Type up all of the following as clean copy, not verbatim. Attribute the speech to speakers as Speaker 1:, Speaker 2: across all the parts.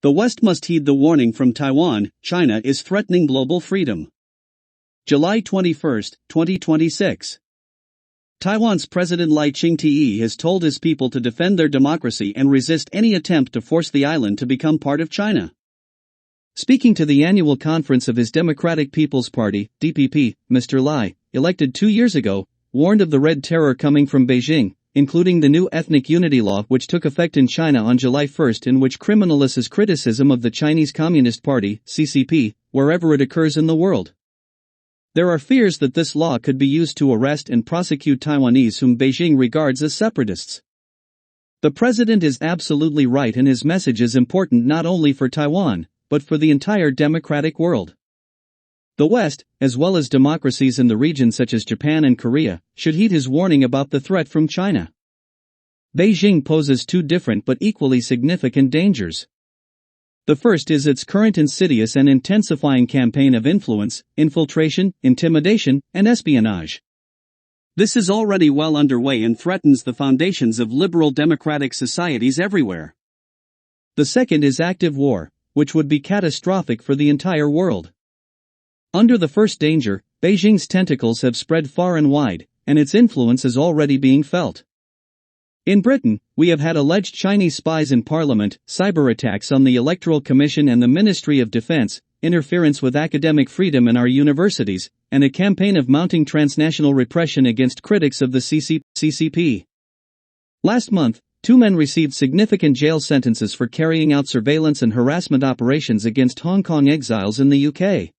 Speaker 1: The West must heed the warning from Taiwan. China is threatening global freedom. July 21, 2026. Taiwan's President Lai Ching-te has told his people to defend their democracy and resist any attempt to force the island to become part of China. Speaking to the annual conference of his Democratic People's Party, DPP, Mr. Lai, elected 2 years ago, warned of the Red Terror coming from Beijing, including the new ethnic unity law which took effect in China on July 1, in which criminalizes criticism of the Chinese Communist Party, CCP, wherever it occurs in the world. There are fears that this law could be used to arrest and prosecute Taiwanese whom Beijing regards as separatists. The president is absolutely right, and his message is important not only for Taiwan, but for the entire democratic world. The West, as well as democracies in the region such as Japan and Korea, should heed his warning about the threat from China. Beijing poses two different but equally significant dangers. The first is its current insidious and intensifying campaign of influence, infiltration, intimidation, and espionage. This is already well underway and threatens the foundations of liberal democratic societies everywhere. The second is active war, which would be catastrophic for the entire world. Under the first danger, Beijing's tentacles have spread far and wide, and its influence is already being felt. In Britain, we have had alleged Chinese spies in Parliament, cyber attacks on the Electoral Commission and the Ministry of Defense, interference with academic freedom in our universities, and a campaign of mounting transnational repression against critics of the CCP. Last month, 2 men received significant jail sentences for carrying out surveillance and harassment operations against Hong Kong exiles in the UK.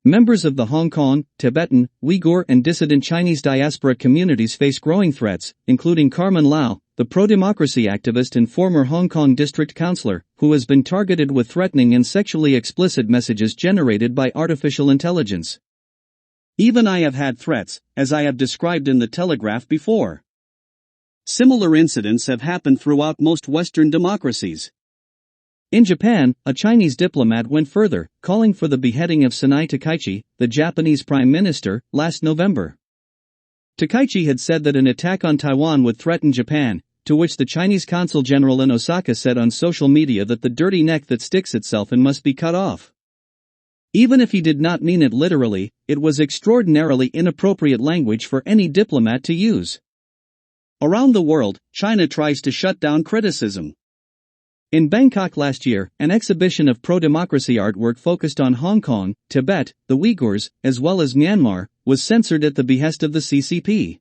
Speaker 1: Members of the Hong Kong, Tibetan, Uyghur and dissident Chinese diaspora communities face growing threats, including Carmen Lau, the pro-democracy activist and former Hong Kong district councillor, who has been targeted with threatening and sexually explicit messages generated by artificial intelligence. Even I have had threats, as I have described in the Telegraph before. Similar incidents have happened throughout most Western democracies. In Japan, a Chinese diplomat went further, calling for the beheading of Sanai Takaichi, the Japanese prime minister, last November. Takaichi had said that an attack on Taiwan would threaten Japan, to which the Chinese consul general in Osaka said on social media that the dirty neck that sticks itself in must be cut off. Even if he did not mean it literally, it was extraordinarily inappropriate language for any diplomat to use. Around the world, China tries to shut down criticism. In Bangkok last year, an exhibition of pro-democracy artwork focused on Hong Kong, Tibet, the Uyghurs, as well as Myanmar, was censored at the behest of the CCP.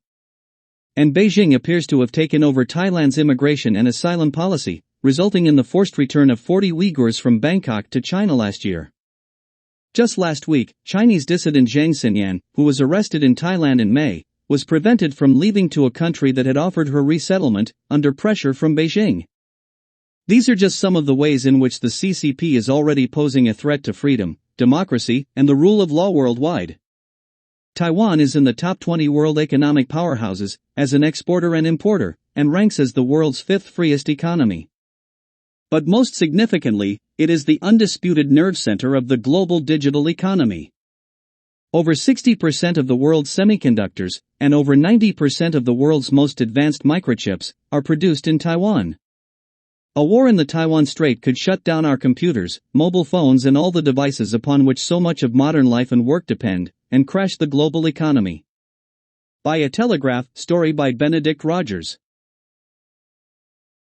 Speaker 1: And Beijing appears to have taken over Thailand's immigration and asylum policy, resulting in the forced return of 40 Uyghurs from Bangkok to China last year. Just last week, Chinese dissident Zhang Xinyan, who was arrested in Thailand in May, was prevented from leaving to a country that had offered her resettlement, under pressure from Beijing. These are just some of the ways in which the CCP is already posing a threat to freedom, democracy, and the rule of law worldwide. Taiwan is in the top 20 world economic powerhouses, as an exporter and importer, and ranks as the world's 5th freest economy. But most significantly, it is the undisputed nerve center of the global digital economy. Over 60% of the world's semiconductors, and over 90% of the world's most advanced microchips, are produced in Taiwan. A war in the Taiwan Strait could shut down our computers, mobile phones and all the devices upon which so much of modern life and work depend, and crash the global economy. By a Telegraph story by Benedict Rogers.